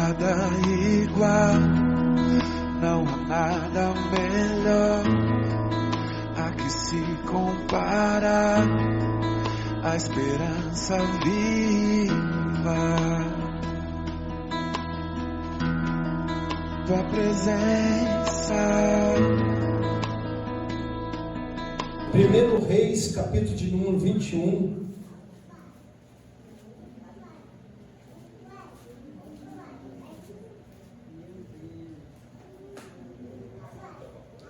nada igual, não há nada melhor a que se compara, a esperança viva, tua presença. 1 Reis, capítulo de número 21.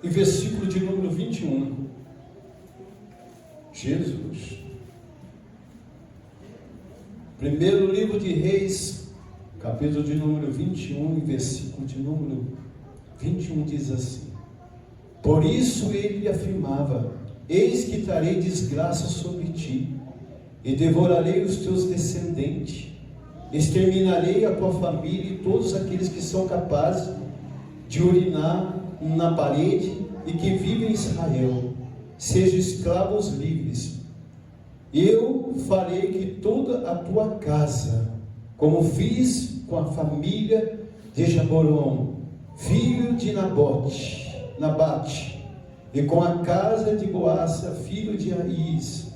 E versículo de número 21. Jesus. Primeiro livro de Reis, capítulo de número 21, e versículo de número 21 diz assim: Por isso ele lhe afirmava: Eis que trarei desgraça sobre ti, e devorarei os teus descendentes, exterminarei a tua família e todos aqueles que são capazes de urinar na parede e que vivem em Israel, sejam escravos livres. Eu farei que toda a tua casa, como fiz com a família de Jeroboão, filho de Nabate, e com a casa de Boassa, filho de Aís,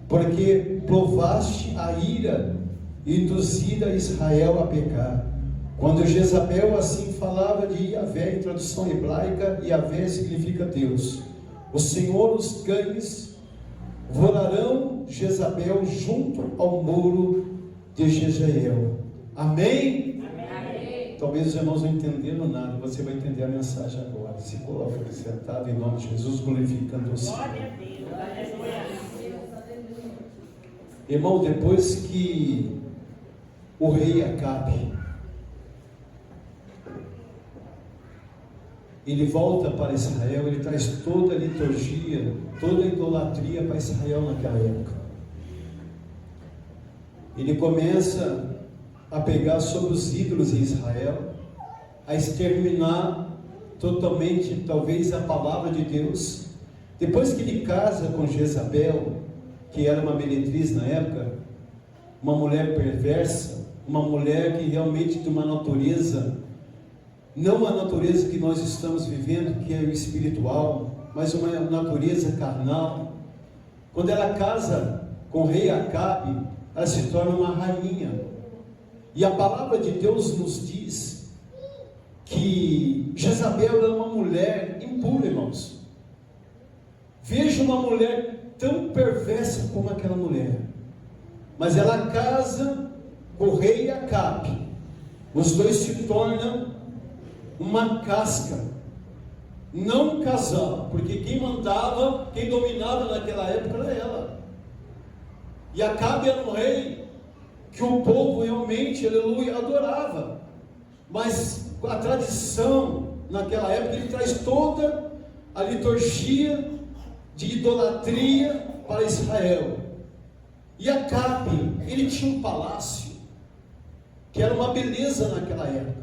porque provaste a ira induzida a Israel a pecar. Quando Jezabel assim falava de Yahvé, em tradução hebraica, Yahvé significa Deus. O Senhor, os cães, voarão Jezabel junto ao muro de Jezreel. Amém? Amém? Talvez os irmãos não entenderam nada, você vai entender a mensagem agora. Se coloca sentado em nome de Jesus, glorificando o Senhor. Irmão, depois que o rei Acabe, ele volta para Israel, ele traz toda a liturgia, toda a idolatria para Israel naquela época. Ele começa a pegar sobre os ídolos em Israel, a exterminar totalmente, talvez, a palavra de Deus. Depois que ele casa com Jezabel, que era uma meretriz na época, uma mulher perversa, uma mulher que realmente de uma natureza, não a natureza que nós estamos vivendo, que é o espiritual, mas uma natureza carnal. Quando ela casa com o rei Acabe, ela se torna uma rainha. E a palavra de Deus nos diz que Jezabel era uma mulher impura, irmãos. Veja uma mulher tão perversa como aquela mulher, mas ela casa com o rei Acabe. Os dois se tornam uma casca, não um casal, porque quem mandava, quem dominava naquela época era ela. E Acabe era um rei que o povo realmente, aleluia, adorava, mas a tradição naquela época, ele traz toda a liturgia de idolatria para Israel. E Acabe, ele tinha um palácio que era uma beleza naquela época.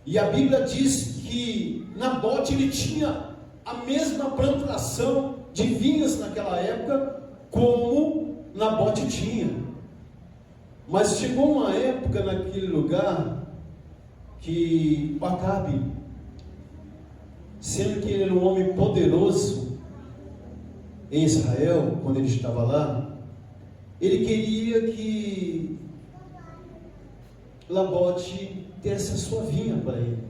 E a Bíblia diz que Nabote, ele tinha a mesma plantação de vinhas naquela época como Nabote tinha. Mas chegou uma época naquele lugar que o Acabe, sendo que ele era um homem poderoso em Israel, quando ele estava lá, ele queria que Nabote desse a sua vinha para ele.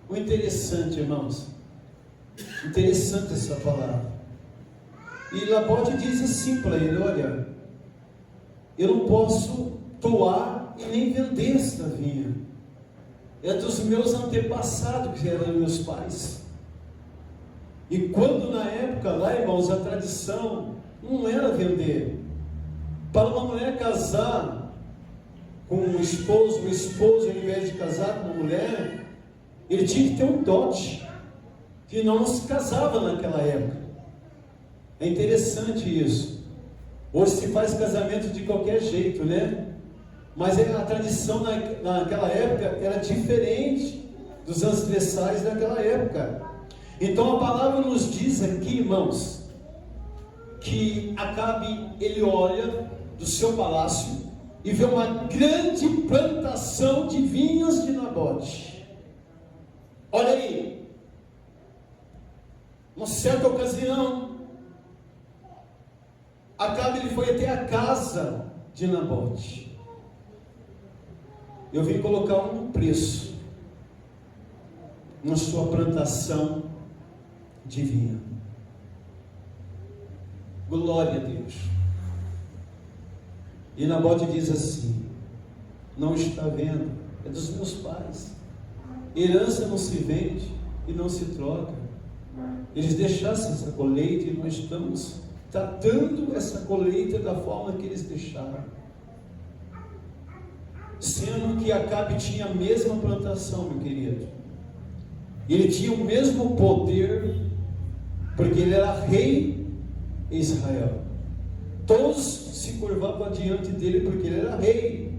O interessante, irmãos, interessante essa palavra. E Nabote diz assim para ele: olha, eu não posso doar e nem vender esta vinha, é dos meus antepassados, que eram meus pais. E quando na época lá, irmãos, a tradição não era vender. Para uma mulher casar com um esposo, ao invés de casar com uma mulher, ele tinha que ter um dote, que não se casava naquela época. É interessante isso. Hoje se faz casamento de qualquer jeito, né? Mas a tradição naquela época era diferente dos ancestrais daquela época. Então a palavra nos diz aqui, irmãos, que Acabe, ele olha do seu palácio e vê uma grande plantação de vinhas de Nabote. Olha aí, uma certa ocasião, Acabe ele foi até a casa de Nabote. Eu vim colocar um preço na sua plantação de vinha. Glória a Deus. E Nabote diz assim: não está vendo, é dos meus pais. Herança não se vende e não se troca. Eles deixassem essa colheita e nós estamos tratando essa colheita da forma que eles deixaram. Sendo que Acabe tinha a mesma plantação, meu querido. Ele tinha o mesmo poder, porque ele era rei em Israel. Todos se curvavam diante dele porque ele era rei.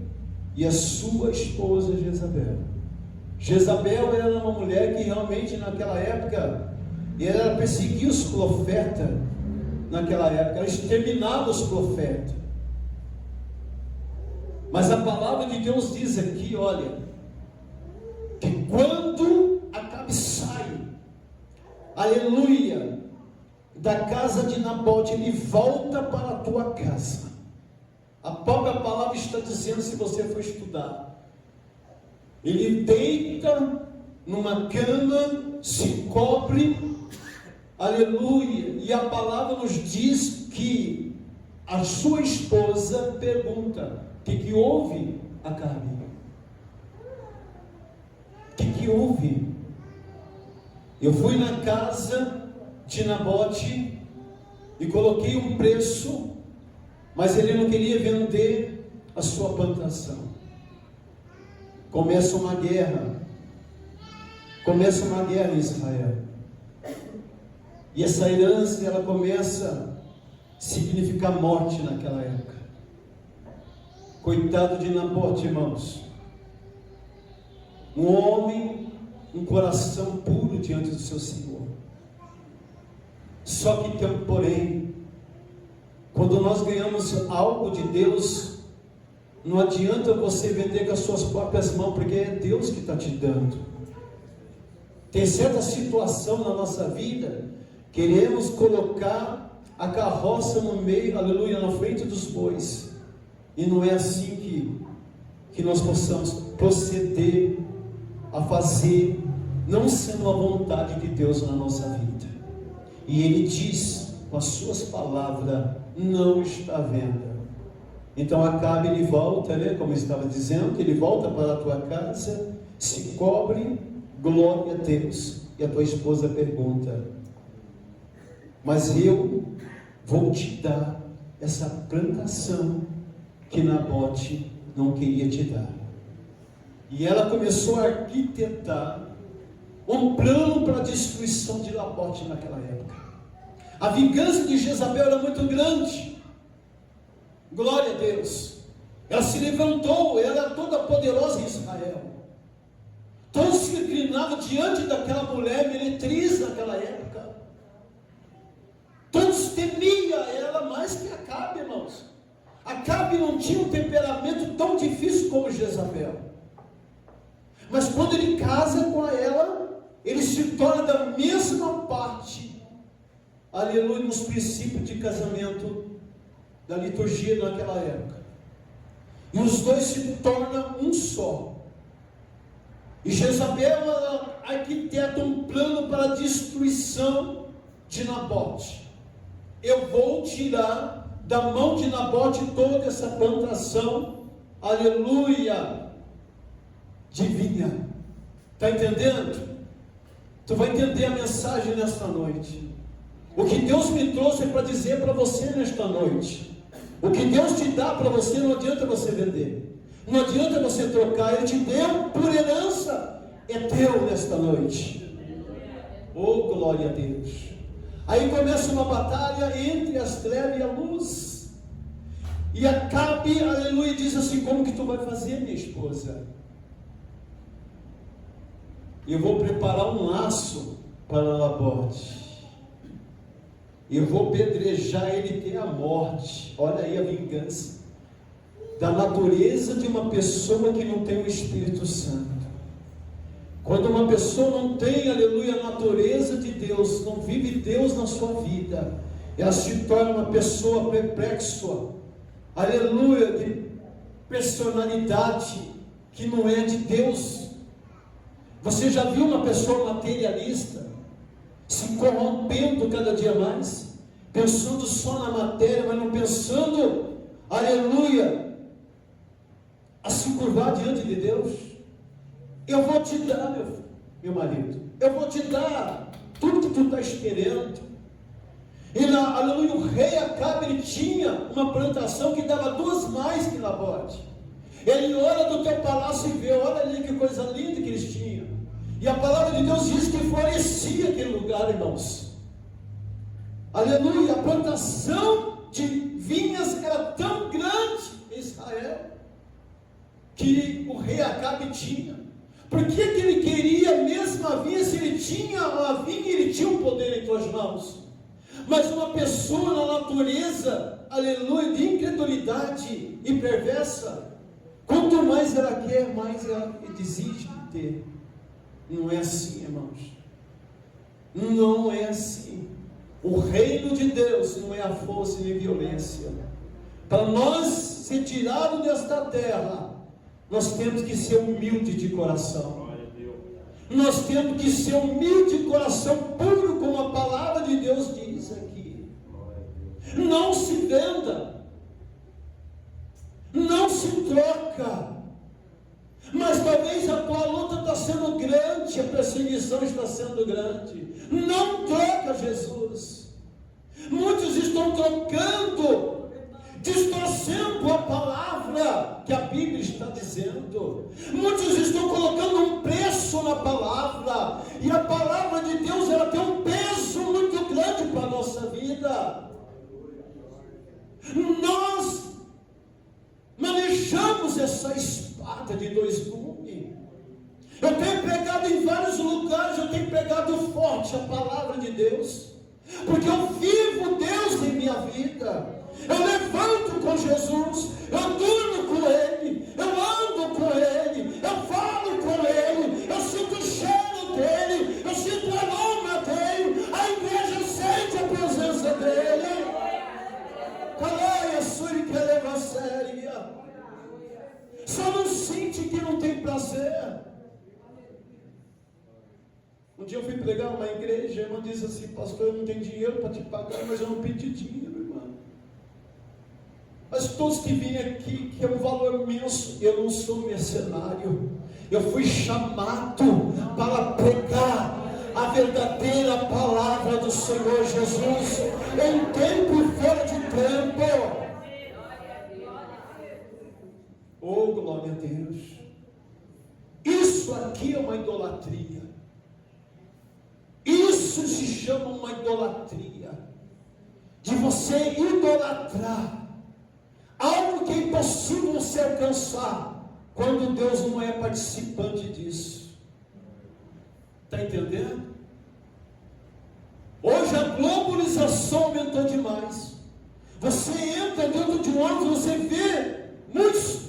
E a sua esposa Jezabel. Jezabel era uma mulher que realmente naquela época, ela perseguia os profetas. Naquela época, ela exterminava os profetas. Mas a palavra de Deus diz aqui, olha, que quando Acabe sai, aleluia, da casa de Nabote, ele volta para a tua casa. A própria palavra está dizendo, se você for estudar, ele deita numa cama, se cobre, aleluia, e a palavra nos diz que a sua esposa pergunta: o que houve, Acabe? O que houve? Eu fui na casa de Nabote e coloquei um preço, mas ele não queria vender a sua plantação. Começa uma guerra em Israel, e essa herança ela começa a significar morte naquela época. Coitado de Nabote, irmãos, um homem, um coração puro diante do seu Senhor. Só que tem um porém. Quando nós ganhamos algo de Deus, não adianta você vender com as suas próprias mãos, porque é Deus que está te dando. Tem certa situação na nossa vida, queremos colocar a carroça no meio, aleluia, na frente dos bois, e não é assim que nós possamos proceder a fazer, não sendo a vontade de Deus na nossa vida. E ele diz com as suas palavras: não está vendo. Então Acabe ele volta, né, como eu estava dizendo, que ele volta para a tua casa, se cobre, glória a Deus, e a tua esposa pergunta: mas eu vou te dar essa plantação que Nabote não queria te dar. E ela começou a arquitetar um plano para a destruição de Nabote naquela época. A vingança de Jezabel era muito grande. Glória a Deus. Ela se levantou, ela era toda poderosa em Israel. Todos se inclinavam diante daquela mulher meretriz naquela época. Todos temiam ela mais que Acabe, irmãos. Acabe não tinha um temperamento tão difícil como Jezabel. Mas quando ele casa com ela, ele se torna da mesma parte, aleluia, nos princípios de casamento da liturgia naquela época. E os dois se tornam um só. E Jezabel arquiteta um plano para a destruição de Nabote. Eu vou tirar da mão de Nabote toda essa plantação, aleluia, de vinha. Está entendendo? Tu vai entender a mensagem nesta noite. O que Deus me trouxe para dizer para você nesta noite. O que Deus te dá para você, não adianta você vender. Não adianta você trocar. Ele te deu por herança. É teu nesta noite. Oh, glória a Deus. Aí começa uma batalha entre as trevas e a luz. E Acabe, aleluia, diz assim: como que tu vai fazer, minha esposa? Eu vou preparar um laço para Nabote. Eu vou pedrejar ele até a morte. Olha aí a vingança. da natureza de uma pessoa que não tem o Espírito Santo. Quando uma pessoa não tem, aleluia, a natureza de Deus, não vive Deus na sua vida, ela se torna uma pessoa perplexa, aleluia, de personalidade que não é de Deus. Você já viu uma pessoa materialista se corrompendo cada dia mais, pensando só na matéria, mas não pensando, aleluia, a se curvar diante de Deus? Eu vou te dar, meu marido, eu vou te dar tudo que tu estás querendo. E aleluia, o rei Acabe, ele tinha uma plantação que dava 2 mais que Nabote. Ele olha do teu palácio e vê, olha ali que coisa linda que eles tinham. E a palavra de Deus diz que florescia aquele lugar, irmãos. Aleluia, a plantação de vinhas era tão grande em Israel, que o rei Acabe tinha. Por que ele queria mesmo a vinha, se ele tinha a vinha, ele tinha o poder em suas mãos? Mas uma pessoa na natureza, aleluia, de incredulidade e perversa, quanto mais ela quer, mais ela desiste de ter. Não é assim, irmãos. Não é assim. O reino de Deus não é a força e a violência. Para nós ser tirados desta terra, nós temos que ser humildes de coração. Nós temos que ser humildes de coração puro, como a palavra de Deus diz aqui. Não se venda, não se troca. Mas talvez a tua luta está sendo grande, a perseguição está sendo grande. Não troca Jesus. Muitos estão trocando, distorcendo a palavra que a Bíblia está dizendo. Muitos estão colocando um preço na palavra, e a palavra de Deus, ela tem um peso muito grande para a nossa vida. Nós manejamos essa espada de 2 gumes. Eu tenho pregado em vários lugares, eu tenho pregado forte a palavra de Deus, porque eu vivo Deus em minha vida. Eu levanto com Jesus, eu durmo com Ele, eu ando com Ele, eu falo com Ele, eu sinto o cheiro dEle, eu sinto o aroma dEle, a igreja sente a presença dEle. Calaia, suri que leva a séria. Só não sente que não tem prazer. Um dia eu fui pregar numa igreja, a irmã disse assim: pastor, eu não tenho dinheiro para te pagar, mas eu não pedi dinheiro, irmã. Mas todos que vêm aqui, que é um valor imenso, eu não sou mercenário. Eu fui chamado para pregar a verdadeira palavra do Senhor Jesus, em tempo e fora de tempo. Oh, glória a Deus. Isso aqui é uma idolatria. Isso se chama uma idolatria. De você idolatrar algo que é impossível você alcançar, quando Deus não é participante disso. Está entendendo? Hoje a globalização aumentou demais. Você entra dentro de um ônibus, você vê muitos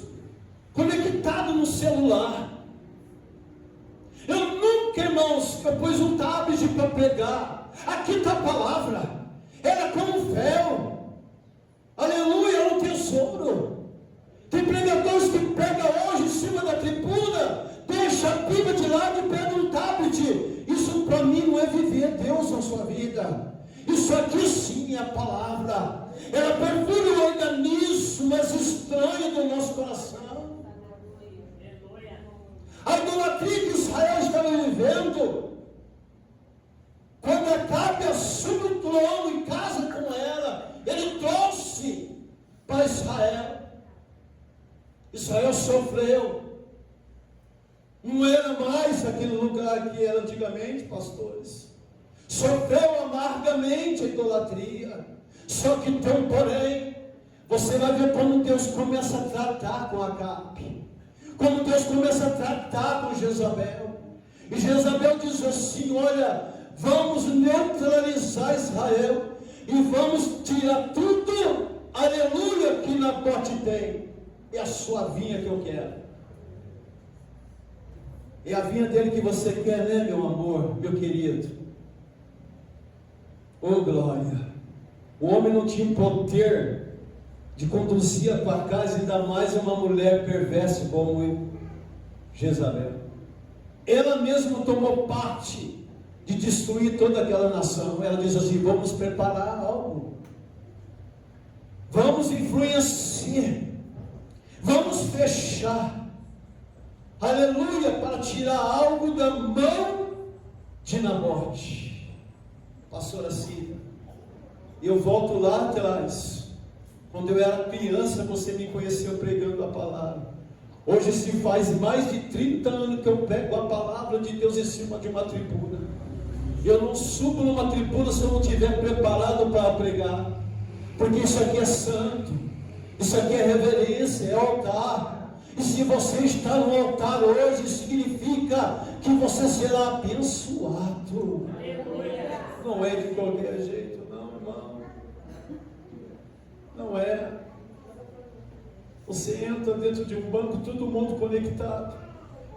conectados no celular. Eu nunca, irmãos, eu pus um tablet para pregar. Aqui está a palavra. Era como um véu. Aleluia, é um tesouro. Tem pregadores que pregam hoje em cima da tribuna, deixa a Bíblia de lado e pega um tablet. Isso para mim não é viver Deus na sua vida. Isso aqui sim é a palavra. Ela perfura o organismo mais estranho do nosso coração. A idolatria que Israel estava vivendo, quando Acabe assume o trono e casa com ela, ele trouxe para Israel. Israel sofreu. Não era mais aquele lugar que era antigamente, pastores. Sofreu amargamente a idolatria. Só que tem um porém. Você vai ver como Deus começa a tratar com Acabe, como Deus começa a tratar com Jezabel. E Jezabel diz assim: olha, vamos neutralizar Israel e vamos tirar tudo, aleluia, que Nabote tem. é a sua vinha que eu quero. É a vinha dele que você quer, né, meu amor, meu querido? Oh, glória! O homem não tinha poder de conduzir a tua casa, ainda mais uma mulher perversa como Jezabel. Ela mesma tomou parte de destruir toda aquela nação. Ela diz assim: vamos preparar algo, vamos influenciar, vamos fechar, aleluia, para tirar algo da mão de Nabote. Pastora Cida, eu volto lá atrás, quando eu era criança, você me conheceu pregando a palavra. Hoje se faz mais de 30 anos que eu pego a palavra de Deus em cima de uma tribuna. Eu não subo numa tribuna se eu não estiver preparado para pregar, porque isso aqui é santo, isso aqui é reverência, é altar. E se você está no altar hoje, significa que você será abençoado. Não é de qualquer jeito, não, irmão. Não é. Você entra dentro de um banco, todo mundo conectado.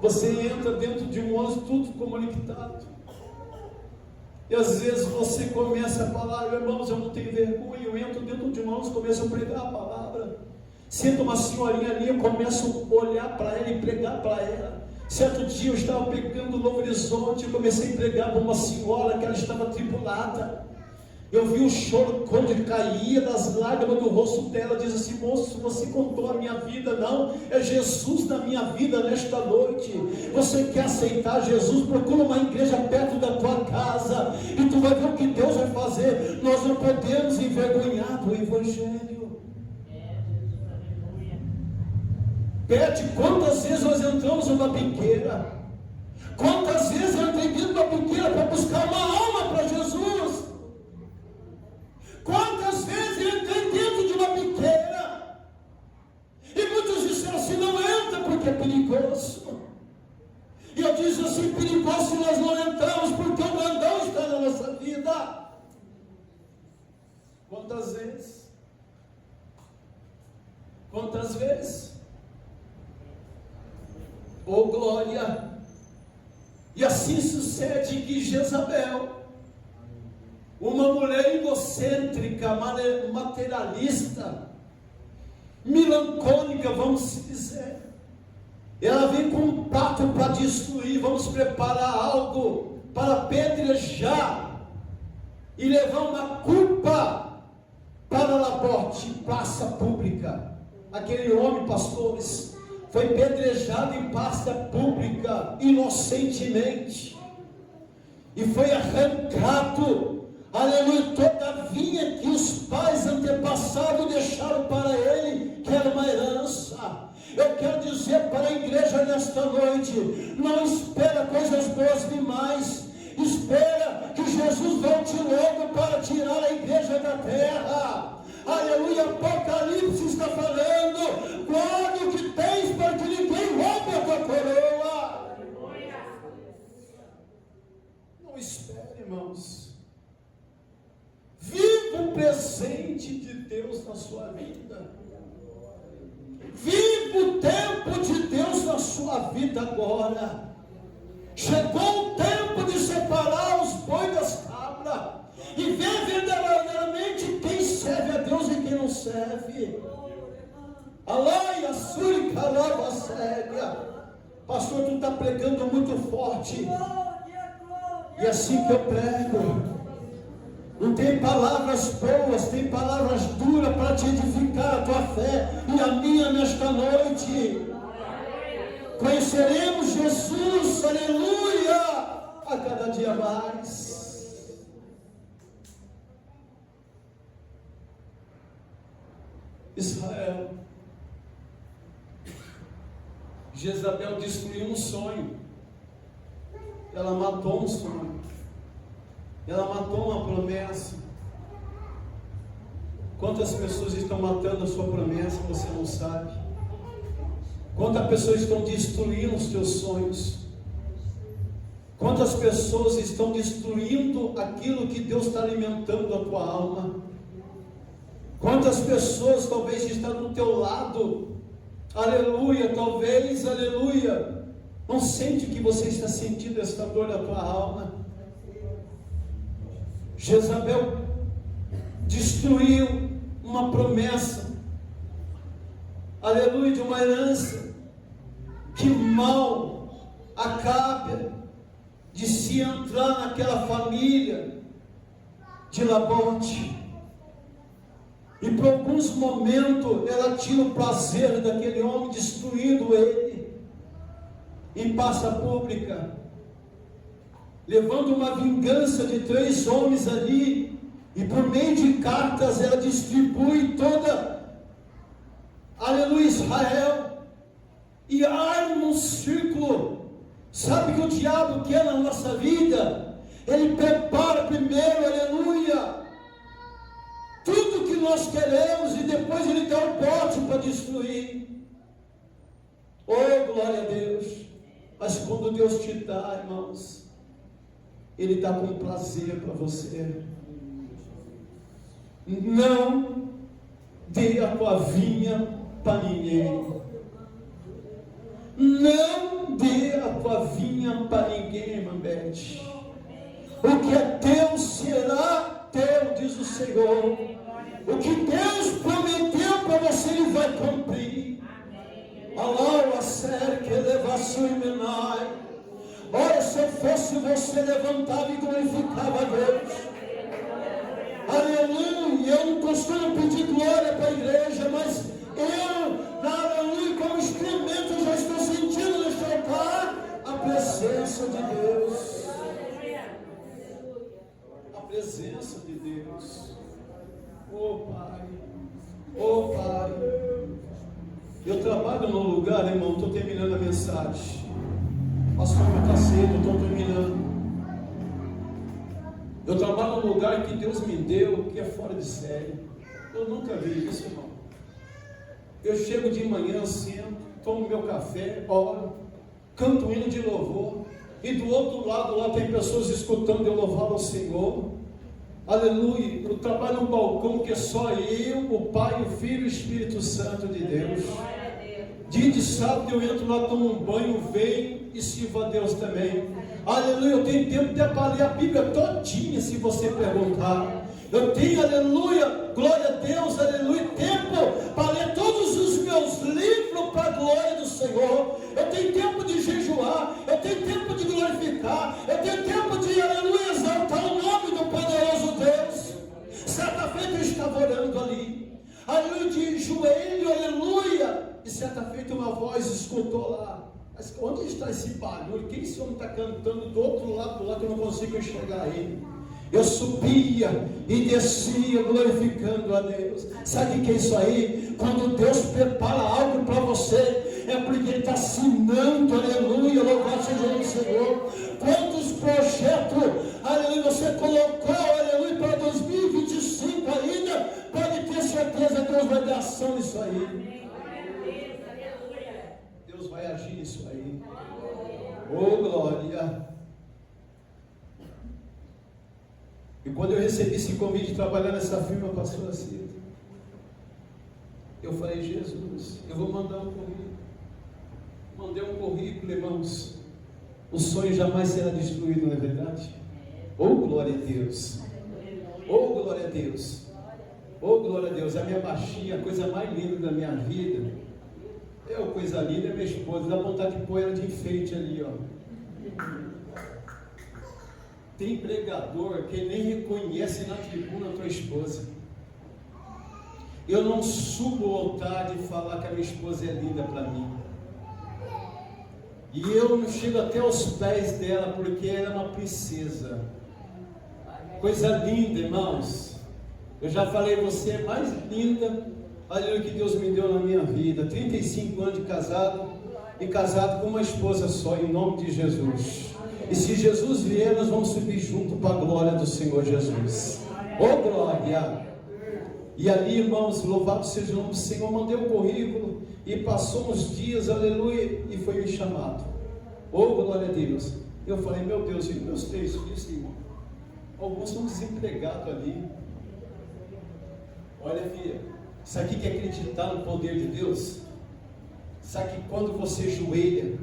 Você entra dentro de um ônibus, tudo conectado. E às vezes você começa a falar: irmãos, eu não tenho vergonha. Eu entro dentro de um ônibus, começo a pregar a palavra. Senta uma senhorinha ali, eu começo a olhar para ela e pregar para ela. Certo dia eu estava pregando no Novo Horizonte, eu comecei a pregar para uma senhora que ela estava atribulada. Eu vi o choro quando caía das lágrimas do rosto dela. Diz assim: moço, você contou a minha vida. Não, é Jesus na minha vida nesta noite. Você quer aceitar Jesus? Procura uma igreja perto da tua casa e tu vai ver o que Deus vai fazer. Nós não podemos envergonhar do Evangelho. Pede quantas vezes nós entramos numa biqueira. Quantas vezes eu entrei dentro de uma biqueira para buscar uma alma para Jesus. Quantas vezes eu entrei dentro de uma biqueira e muitos disseram assim: não entra porque é perigoso. E eu disse assim: perigoso se nós não entramos, porque o grandão está na nossa vida. Quantas vezes? Quantas vezes? Oh, glória! E assim sucede que Jezabel, uma mulher egocêntrica, materialista, melancólica, vamos dizer, ela vem com um pato para destruir. Vamos preparar algo para apedrejar e levar uma culpa para Nabote, praça pública. Aquele homem, pastores, foi apedrejado em praça pública, inocentemente, e foi arrancado, aleluia, toda a vinha que os pais antepassados deixaram para ele, que era uma herança. Eu quero dizer para a igreja nesta noite: não espera coisas boas demais, espera que Jesus volte logo para tirar a igreja da terra. Aleluia, Apocalipse está falando: guarde o que tens para que ninguém roube a tua coroa. Não espere, irmãos. Viva o presente de Deus na sua vida. Viva o tempo de Deus na sua vida agora. Chegou o tempo de separar os bois das cabras e ver verdadeiramente quem serve a Deus e quem não serve. Alaia, suri, carava, séria. Pastor, tu está pregando muito forte. E assim que eu prego, não tem palavras boas, tem palavras duras para te edificar a tua fé e a minha nesta noite. Conheceremos Jesus, aleluia, a cada dia mais. Israel, Jezabel destruiu um sonho. Ela matou um sonho. Ela matou uma promessa. Quantas pessoas estão matando a sua promessa, você não sabe? Quantas pessoas estão destruindo os teus sonhos? Quantas pessoas estão destruindo aquilo que Deus está alimentando a tua alma? Quantas pessoas talvez estão do teu lado Aleluia, talvez, aleluia, não sente que você está sentindo esta dor na tua alma. Jezabel destruiu uma promessa, aleluia, de uma herança, que mal Acabe de se entrar naquela família de Nabote, e por alguns momentos ela tinha o prazer daquele homem destruindo ele em praça pública, levando uma vingança de 3 homens ali, e por meio de cartas ela distribui toda, aleluia, Israel, e arma um círculo. Sabe que o diabo quer na nossa vida? Ele prepara primeiro, aleluia, tudo que nós queremos, e depois ele dá o bote para destruir. Oh, glória a Deus! Mas quando Deus te dá, irmãos, Ele dá com prazer para você. Não dê a tua vinha para ninguém. Não dê a tua vinha para ninguém, irmã Beth. O que é teu será teu, diz o Senhor. O que Deus prometeu para você, Ele vai cumprir. Alá, a sério que elevação e menai. Ora, se eu fosse você, levantava e glorificava a Deus. Aleluia. Eu não costumo pedir glória para a igreja, mas aleluia, como instrumento, eu já estou sentindo neste altar a presença de Deus. A presença de Deus. Oh Pai, oh Pai. Eu trabalho num lugar, irmão, estou terminando a mensagem. Pastor, está cedo, estou terminando. Eu trabalho num lugar que Deus me deu, que é fora de série. Eu nunca vi isso, irmão. Eu chego de manhã, sento, tomo meu café, oro, canto um hino de louvor, e do outro lado lá tem pessoas escutando eu louvar ao Senhor. Aleluia. Eu trabalho num balcão que é só eu, o Pai, o Filho e o Espírito Santo de Deus. Dia de sábado eu entro lá, tomo um banho, venho e sirvo a Deus também. Aleluia. Eu tenho tempo de ler a Bíblia todinha, se você perguntar. Eu tenho, aleluia, glória a Deus, aleluia, tempo para ler todos os meus livros para a glória do Senhor. Eu tenho tempo de jejuar, eu tenho tempo de glorificar, eu tenho tempo de, aleluia, exaltar o nome do poderoso Deus. Certa feita eu estava orando ali, aleluia, de joelho, aleluia, e certa feita uma voz escutou lá. Mas onde está esse barulho? Quem esse homem está cantando do outro lado que eu não consigo enxergar ele? Eu subia e descia glorificando a Deus. Sabe o que é isso aí? Quando Deus prepara algo para você, é porque Ele está assinando, aleluia, louvado seja o Senhor. Quantos projetos, aleluia, você colocou, aleluia, para 2025 ainda, pode ter certeza que Deus vai dar ação nisso aí. Deus vai agir nisso aí. Oh, glória! E quando eu recebi esse convite de trabalhar nessa firma, pastor Cida, eu falei, Jesus, eu vou mandar um currículo. Mandei um currículo, irmãos. O sonho jamais será destruído, não é verdade? Oh, glória a Deus! Oh, glória a Deus! Oh, glória a Deus! A minha baixinha, a coisa mais linda da minha vida, coisa linda, é minha esposa. Dá vontade de pôr ela de enfeite ali, ó. Tem pregador que nem reconhece na tribuna a tua esposa. Eu não subo ao altar de falar que a minha esposa é linda para mim. E eu não chego até aos pés dela, porque ela é uma princesa. Coisa linda, irmãos. Eu já falei, você é mais linda, olha o que Deus me deu na minha vida. 35 anos de casado, e casado com uma esposa só, em nome de Jesus. E se Jesus vier, nós vamos subir junto para a glória do Senhor Jesus. Oh, glória! E ali, irmãos, louvado seja o nome do Senhor, mandei o currículo, e passou uns dias, aleluia, e foi me chamado. Oh, glória a Deus! Eu falei, meu Deus, e meus 3 filhos, irmão? Alguns estão desempregados ali. Olha, filha, isso aqui que é acreditar no poder de Deus? Sabe que quando você joelha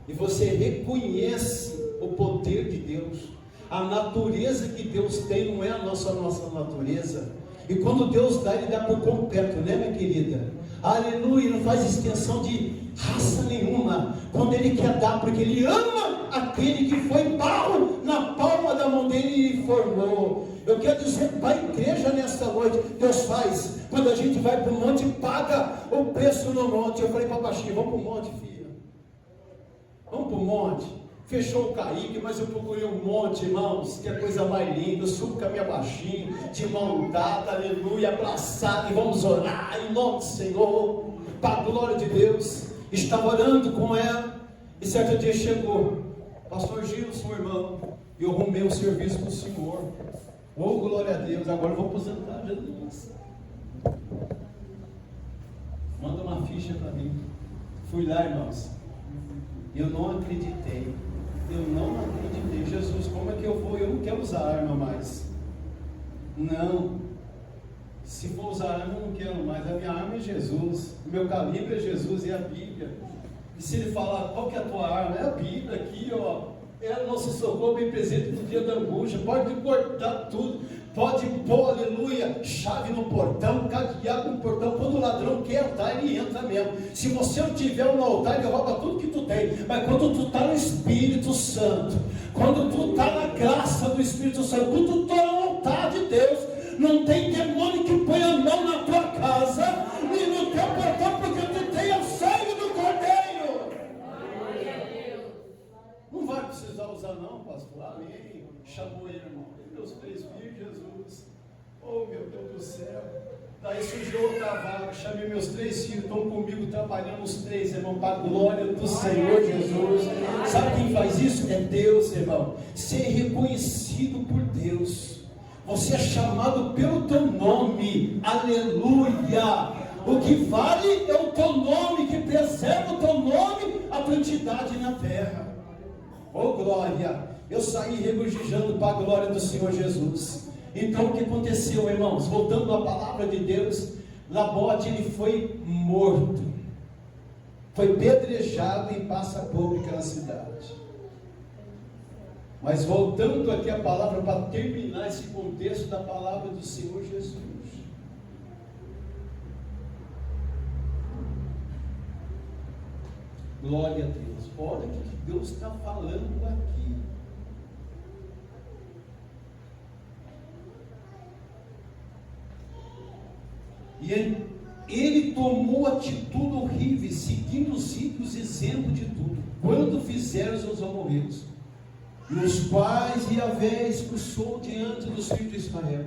e você reconhece o poder de Deus, a natureza que Deus tem não é a nossa natureza. E quando Deus dá, Ele dá por completo, né, minha querida? Aleluia, não faz extensão de raça nenhuma. Quando Ele quer dar, porque Ele ama aquele que foi barro na palma da mão dele e formou. Eu quero dizer para a igreja nesta noite, Deus faz. Quando a gente vai para o monte, paga o preço no monte. Eu falei para a baixinha, vamos para o monte, filha. Vamos para o monte. Fechou o Kaique, mas eu procurei um monte, irmãos, que é coisa mais linda. Eu subo com a minha baixinha, de mão dada, aleluia, abraçada, e vamos orar em nome do Senhor, para a glória de Deus. Estava orando com ela, e certo dia chegou, pastor Gilson, irmão, e eu arrumei o serviço para o Senhor. Oh, glória a Deus, agora eu vou aposentar, Jesus. Manda uma ficha para mim. Fui lá, irmãos, eu não acreditei. Jesus, como é que eu vou? Eu não quero usar arma mais. Não. Se for usar arma, eu não quero mais. A minha arma é Jesus. O meu calibre é Jesus e a Bíblia. E se ele falar, qual que é a tua arma? É a Bíblia aqui, ó. É o nosso socorro bem presente no dia da angústia. Pode cortar tudo. Pode pôr, aleluia, chave no portão, cadeado no portão. Quando o ladrão quer entrar, ele entra mesmo. Se você não tiver um altar, ele rouba tudo que tu tem. Mas quando tu está no Espírito Santo, quando tu está na graça do Espírito Santo, quando tu está no altar de Deus, não tem demônio que põe a mão na tua casa e no teu portão, porque tu tem o sangue do Cordeiro. Não vai precisar usar não, pastor. Amém. Chamou ele, irmão. Meus 3 filhos, Jesus. Oh, meu Deus do céu. Daí surgiu outra vaga. Chamei meus 3 filhos, estão comigo trabalhando os 3, irmão, para a glória do Senhor Jesus. Sabe quem faz isso? É Deus, irmão. Ser reconhecido por Deus. Você é chamado pelo teu nome. Aleluia. O que vale é o teu nome, que preserva o teu nome, a tua entidade na terra. Oh, glória. Eu saí regozijando para a glória do Senhor Jesus. Então o que aconteceu, irmãos? Voltando à palavra de Deus, Nabote, ele foi morto, foi pedrejado em praça pública na cidade. Mas voltando aqui a palavra, para terminar esse contexto da palavra do Senhor Jesus. Glória a Deus. Olha o que Deus está falando aqui. E ele tomou atitude horrível, seguindo os ímpios, isento de tudo, quando fizeram os amorreus, e os quais Yahvé expulsou diante dos filhos de Israel.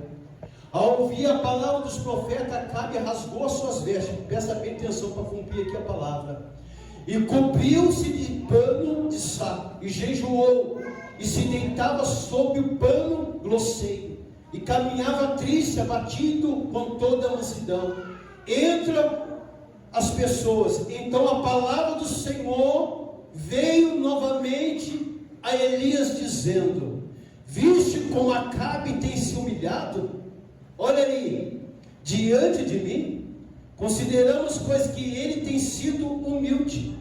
Ao ouvir a palavra dos profetas, Acabe rasgou as suas vestes. Presta bem atenção para cumprir aqui a palavra. E cobriu-se de pano de saco, e jejuou, e se deitava sob o pano grosseiro, e caminhava triste, abatido com toda a mansidão. Entra as pessoas. Então a palavra do Senhor veio novamente a Elias, dizendo: viste como Acabe tem se humilhado? Olha aí, diante de mim. Consideramos, pois, que ele tem sido humilde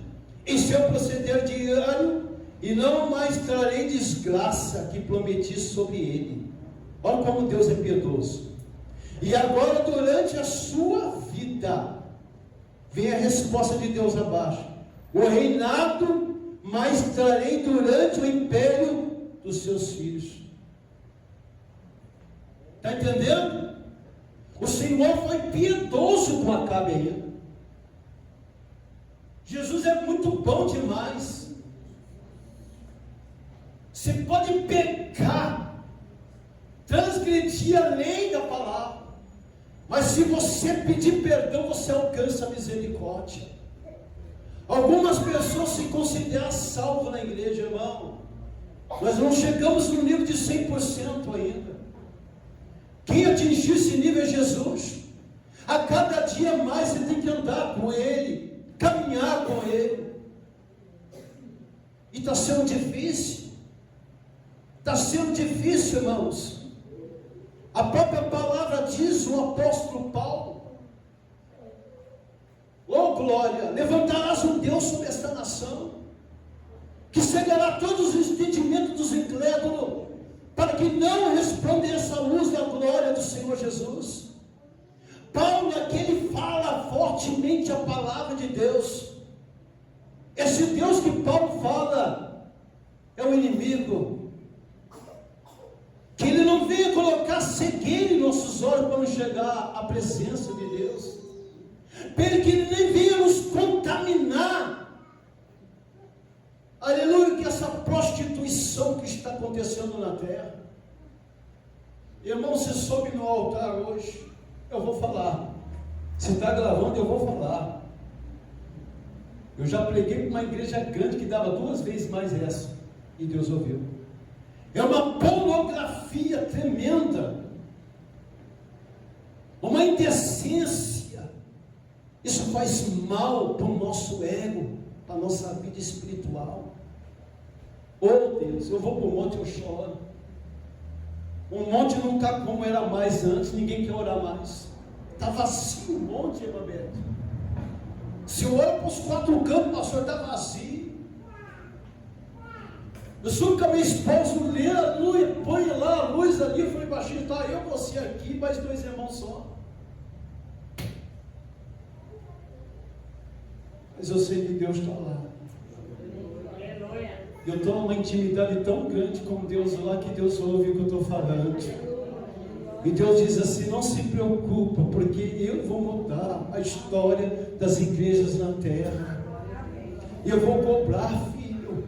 em seu proceder diário, e não mais trarei desgraça que prometi sobre ele. Olha como Deus é piedoso. E agora, durante a sua vida, vem a resposta de Deus abaixo: o reinado mais trarei durante o império dos seus filhos. Está entendendo? O Senhor foi piedoso com Acabe aí. Jesus é muito bom demais. Você pode pecar, transgredir a lei da palavra, mas se você pedir perdão, você alcança a misericórdia. Algumas pessoas se consideram salvas na igreja, irmão. Nós não chegamos no nível de 100% ainda. Quem atingiu esse nível é Jesus. A cada dia mais você tem que andar com Ele, caminhar com Ele. E está sendo difícil. Está sendo difícil, irmãos. A própria palavra diz, o apóstolo Paulo: oh glória, levantarás um Deus sobre esta nação, que cegará todos os entendimentos dos incrédulos, para que não resplandeça a luz da glória do Senhor Jesus. Paulo aqui ele fala fortemente a palavra de Deus. Esse Deus que Paulo fala é o inimigo, que ele não veio colocar cegueira em nossos olhos para não chegar à presença de Deus, pelo que ele nem veio nos contaminar. Aleluia, que essa prostituição que está acontecendo na terra. Irmão, você soube no altar hoje, eu vou falar. Se está gravando, eu vou falar. Eu já preguei para uma igreja grande que dava 2 vezes mais essa, e Deus ouviu. É uma pornografia tremenda, uma indecência. Isso faz mal para o nosso ego, para a nossa vida espiritual. Oh Deus, eu vou para o monte e eu choro. O monte não está como era mais antes, ninguém quer orar mais. Está vazio o monte, irmã Beto. Se eu olho para os 4 cantos, pastor, está vazio. Eu soube que a minha esposa lê a luz, põe lá a luz ali, eu falei baixinho, tá eu, você aqui, mais 2 irmãos só. Mas eu sei que Deus está lá. Eu estou numa intimidade tão grande com Deus lá, que Deus ouve o que eu estou falando. E Deus diz assim: não se preocupa, porque eu vou mudar a história das igrejas na terra. Eu vou cobrar, filho.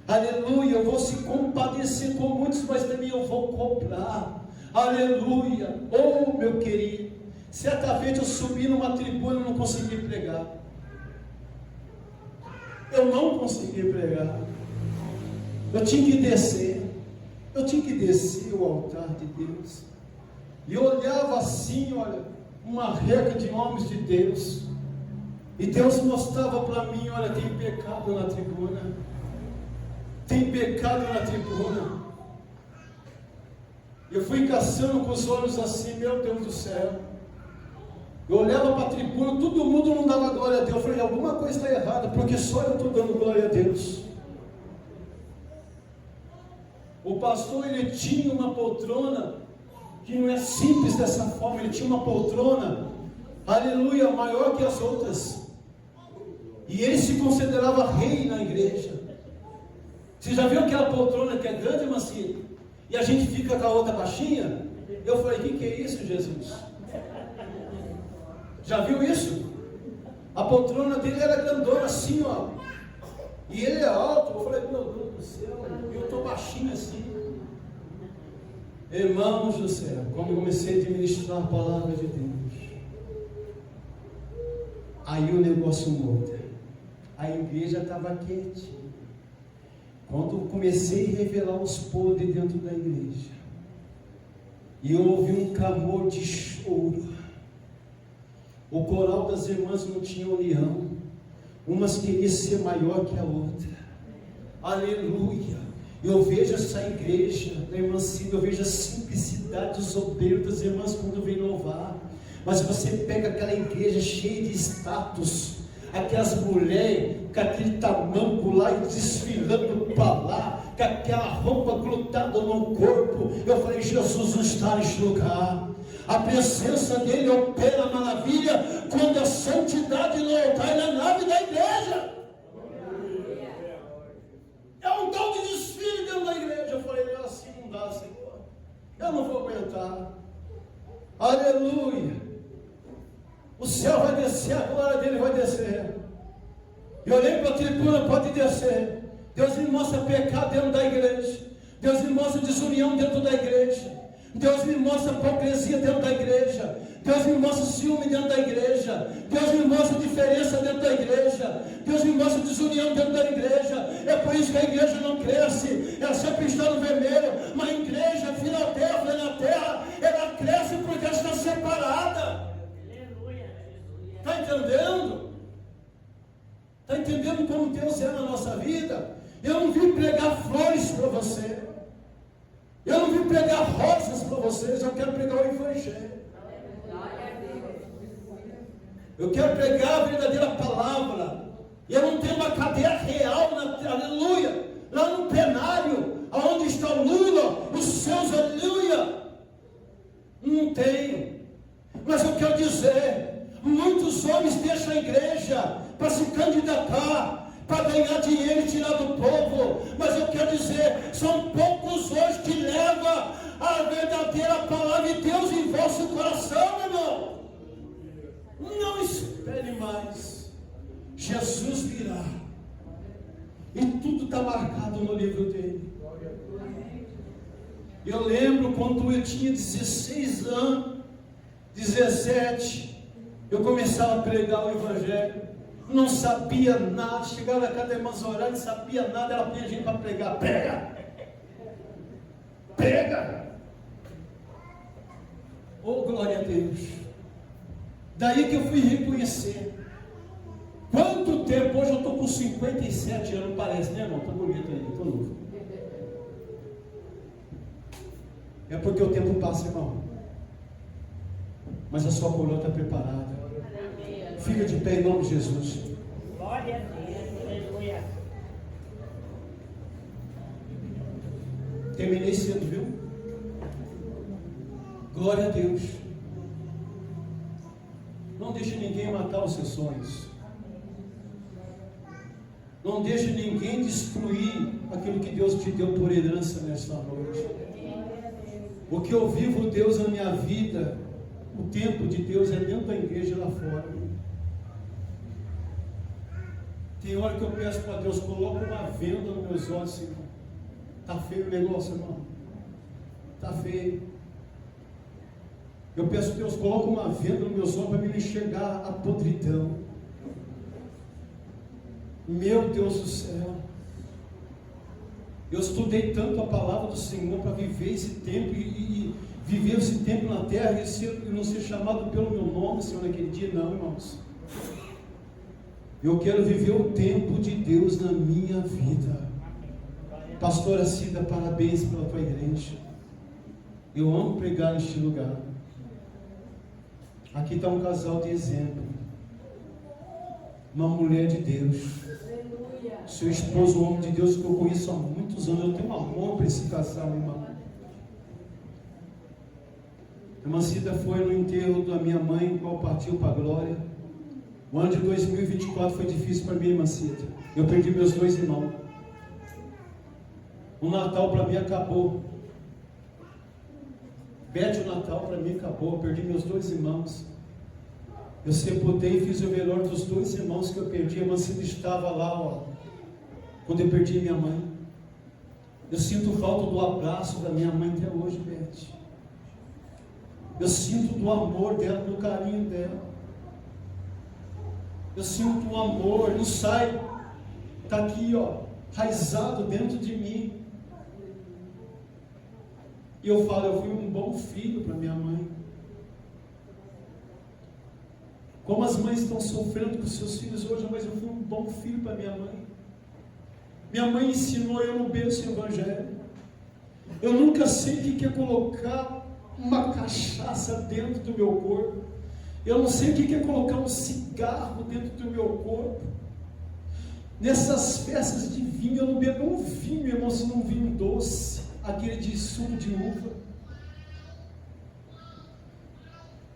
Aleluia, eu vou se compadecer com muitos, mas também eu vou cobrar. Aleluia. Oh, meu querido, certa vez eu subi numa tribuna e não consegui pregar. Eu não consegui pregar. Eu tinha que descer. Eu tinha que descer o altar de Deus. E eu olhava assim, olha, uma reca de homens de Deus. E Deus mostrava para mim: olha, tem pecado na tribuna. Tem pecado na tribuna. Eu fui caçando com os olhos assim, meu Deus do céu. Eu olhava para a tribuna, todo mundo não dava glória a Deus. Eu falei: alguma coisa está errada, porque só eu estou dando glória a Deus. O pastor, ele tinha uma poltrona, que não é simples dessa forma. Ele tinha uma poltrona, aleluia, maior que as outras. E ele se considerava rei na igreja. Você já viu aquela poltrona que é grande, Macia? E a gente fica com a outra baixinha? Eu falei: o que é isso, Jesus? Já viu isso? A poltrona dele era grandona assim, ó. E ele é alto. Eu falei: meu Deus do céu, eu estou baixinho assim. Irmãos do céu, quando eu comecei a ministrar a palavra de Deus, aí o negócio muda. A igreja estava quietinha. Quando eu comecei a revelar os podres dentro da igreja, e eu ouvi um clamor de choro. O coral das irmãs não tinha união. Umas queriam ser maior que a outra. Aleluia. Eu vejo essa igreja da irmã Cida, eu vejo a simplicidade dos obreiros, das irmãs quando vem louvar. Mas você pega aquela igreja cheia de status, aquelas mulheres com aquele tamanco lá e desfilando para lá, com aquela roupa grudada no corpo. Eu falei: Jesus não está neste lugar. A presença dele opera maravilha quando a santidade não está na nave da igreja. É um tal de desfile dentro da igreja. Eu falei: assim não dá, Senhor. Eu não vou aguentar. Aleluia. O céu vai descer, a glória dele vai descer. Eu olhei para a tribuna, pode descer. Deus me mostra pecado dentro da igreja. Deus me mostra desunião dentro da igreja. Deus me mostra hipocrisia dentro da igreja. Deus me mostra ciúme dentro da igreja. Deus me mostra diferença dentro da igreja. Deus me mostra desunião dentro da igreja. É por isso que a igreja não cresce. Ela sempre está no vermelho. Mas a igreja, Filadélfia na terra, ela cresce porque ela está separada. Está entendendo? Está entendendo como Deus é na nossa vida? Eu não vim pregar flores para você. Eu não vim pregar rosas para vocês. Eu quero pregar o evangelho. Eu quero pregar a verdadeira palavra. E eu não tenho uma cadeia real, aleluia, lá no plenário, aonde está o Lula, os seus, aleluia. Não tenho. Mas eu quero dizer, muitos homens deixam a igreja para se candidatar, para ganhar dinheiro e tirar do povo. Mas eu quero dizer, são poucos hoje que levam a verdadeira palavra de Deus em vosso coração, meu irmão. Não espere mais. Jesus virá. E tudo está marcado no livro dele. Eu lembro quando eu tinha 16 anos, 17, eu começava a pregar o Evangelho. Não sabia nada. Chegava na casa da irmã Zorã, não sabia nada. Ela pedia gente para pregar. Prega! Prega! Oh, glória a Deus! Daí que eu fui reconhecer. Quanto tempo? Hoje eu estou com 57 anos, parece, né, irmão? Estou bonito aí, estou novo. É porque o tempo passa, irmão. Mas a sua coroa está preparada. Fica de pé em nome de Jesus. Glória a Deus, aleluia. Terminei cedo, viu? Glória a Deus. Não deixe ninguém matar os seus sonhos. Não deixe ninguém destruir aquilo que Deus te deu por herança nesta noite. O que eu vivo Deus na minha vida, o tempo de Deus é dentro da igreja e lá fora. Tem hora que eu peço para Deus, coloca uma venda nos meus olhos, Senhor. Está feio o negócio, irmão. Está feio. Eu peço a Deus, coloca uma venda nos meus olhos para me enxergar a podridão. Meu Deus do céu. Eu estudei tanto a palavra do Senhor para viver esse tempo e viver esse tempo na terra e não ser chamado pelo meu nome, Senhor, naquele dia. Não, irmãos. Eu quero viver o tempo de Deus na minha vida. Pastora Cida, parabéns pela tua igreja. Eu amo pregar neste lugar. Aqui está um casal de exemplo. Uma mulher de Deus. Seu esposo, um homem de Deus que eu conheço há muitos anos. Eu tenho um amor para esse casal, irmão. A irmã Cida foi no enterro da minha mãe, qual partiu para a glória. O ano de 2024 foi difícil para mim, irmã Cida. Eu perdi meus 2 irmãos. O Natal para mim acabou. Bete, o Natal para mim acabou. Eu perdi meus 2 irmãos. Eu sepultei e fiz o velório dos 2 irmãos que eu perdi. A irmã Cida estava lá, ó, quando eu perdi minha mãe. Eu sinto falta do abraço da minha mãe até hoje, Bete. Eu sinto do amor dela, do carinho dela. Eu sinto o amor, não sai. Está aqui, ó, raizado dentro de mim. E eu falo, eu fui um bom filho para minha mãe. Como as mães estão sofrendo com seus filhos hoje, mas eu fui um bom filho para minha mãe. Minha mãe ensinou eu no berço o Evangelho. Eu nunca sei o que é colocar uma cachaça dentro do meu corpo. Eu não sei o que é colocar um cigarro dentro do meu corpo. Nessas festas de vinho, eu não bebo um vinho, irmão, se não um vinho doce, aquele de suco de uva.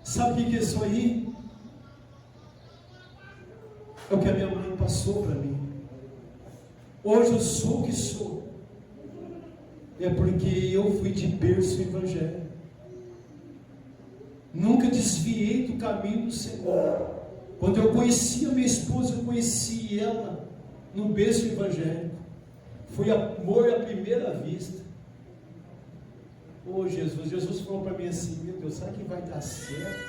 Sabe o que é isso aí? É o que a minha mãe passou para mim. Hoje eu sou o que sou. É porque eu fui de berço o Evangelho. Nunca desviei do caminho do Senhor. Quando eu conheci a minha esposa, eu conheci ela no berço evangélico. Foi amor à primeira vista. Oh Jesus, Jesus falou para mim assim, meu Deus, sabe que vai dar certo?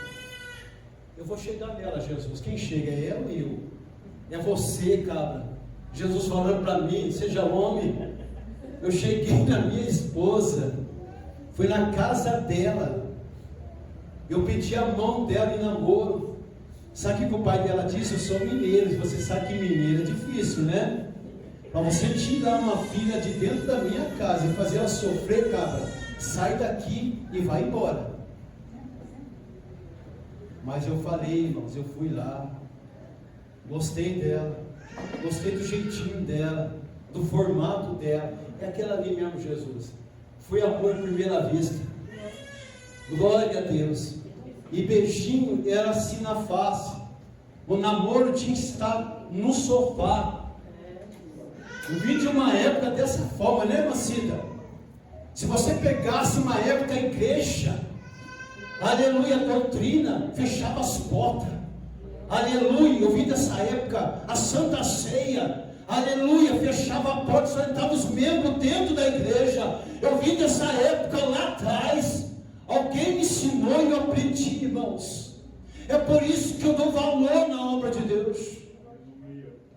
Eu vou chegar nela, Jesus. Quem chega é ela ou eu? É você, cabra. Jesus falando para mim, seja homem. Eu cheguei na minha esposa, fui na casa dela, eu pedi a mão dela em namoro. Sabe o que o pai dela disse? Eu sou mineiro. Você sabe que mineiro é difícil, né? Para você tirar uma filha de dentro da minha casa e fazer ela sofrer, cabra, sai daqui e vai embora. Mas eu falei, irmãos, eu fui lá, gostei dela, gostei do jeitinho dela, do formato dela. É aquela ali mesmo, Jesus. Foi amor à primeira vista. Glória a Deus. E beijinho era assim na face. O namoro tinha que estar no sofá. Eu vim de uma época dessa forma, né, Macida? Se você pegasse uma época a igreja, aleluia, a doutrina fechava as portas. Aleluia, eu vim dessa época, a Santa Ceia, aleluia, fechava a porta, só entravam os membros dentro da igreja. Eu vim dessa época lá atrás. Alguém me ensinou e eu aprendi, irmãos. É por isso que eu dou valor na obra de Deus.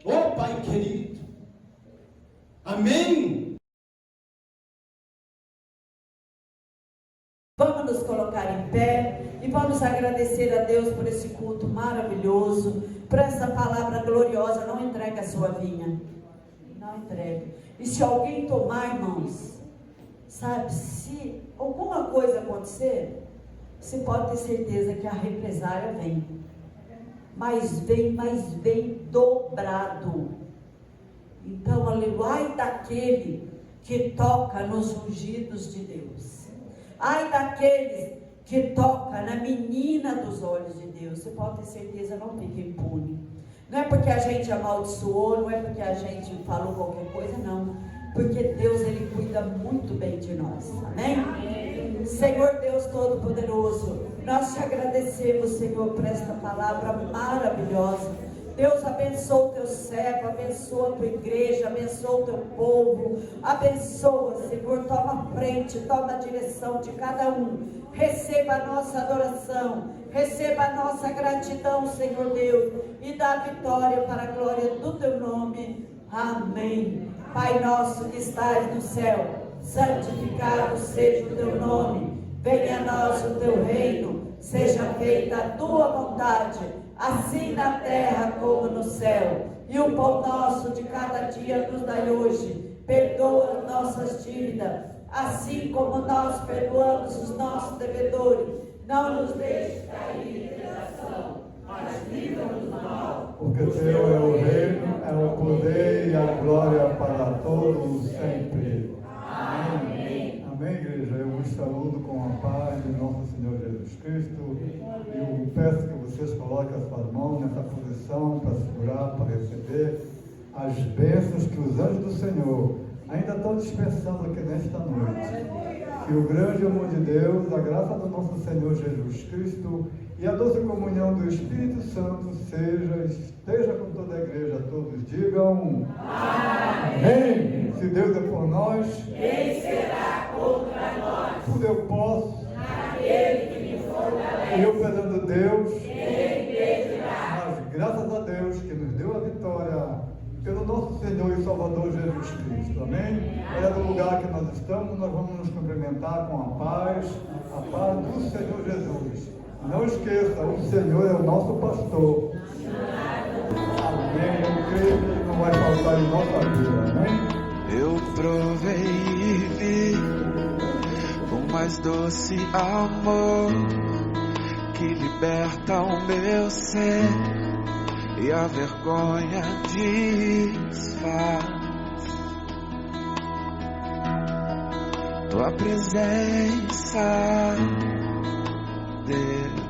Ô Pai querido, amém? Vamos nos colocar em pé e vamos agradecer a Deus por esse culto maravilhoso, por essa palavra gloriosa. Não entregue a sua vinha, não entregue. E se alguém tomar, irmãos, sabe, se alguma coisa acontecer, você pode ter certeza que a represália vem, mas vem dobrado. Então, aleluia, ai daquele que toca nos ungidos de Deus, ai daqueles que toca na menina dos olhos de Deus. Você pode ter certeza, não fica impune. Não é porque a gente amaldiçoou, não é porque a gente falou qualquer coisa, não. Porque Deus, Ele cuida muito bem de nós, amém? Senhor Deus Todo-Poderoso, nós te agradecemos, Senhor, por esta palavra maravilhosa. Deus, abençoa o teu servo, abençoa a tua igreja, abençoa o teu povo, abençoa, Senhor, toma a frente, toma a direção de cada um. Receba a nossa adoração, receba a nossa gratidão, Senhor Deus, e dá vitória para a glória do teu nome, amém. Pai nosso que estás no céu, santificado seja o teu nome, venha a nós o teu reino, seja feita a tua vontade, assim na terra como no céu. E o pão nosso de cada dia nos dai hoje, perdoa as nossas dívidas, assim como nós perdoamos os nossos devedores, não nos deixes cair em tentação, mas livra-nos do mal. Porque teu é o reino, é o poder e a glória para todos sempre. Amém. Amém, igreja. Eu vos saúdo com a paz de nosso Senhor Jesus Cristo. Eu peço que vocês coloquem as suas mãos nessa posição para segurar, para receber as bênçãos que os anjos do Senhor ainda estão dispensando aqui nesta noite. Que o grande amor de Deus, a graça do nosso Senhor Jesus Cristo e a doce comunhão do Espírito Santo esteja com toda a igreja. Todos digam amém. Se Deus é por nós, Quem será contra nós? tudo eu posso. Aquele que me fortalece. E eu perante Deus, Quem impedirá? mas graças a Deus que nos deu a vitória pelo nosso Senhor e Salvador Jesus Cristo, amém? É do lugar que nós estamos, nós vamos nos cumprimentar com a paz do Senhor Jesus. Não esqueça, o Senhor é o nosso pastor. Amém? Eu creio que não vai faltar em nossa vida, amém? Eu provei e vi o mais doce amor que liberta o meu ser e a vergonha desfaz. Tua presença, Deus.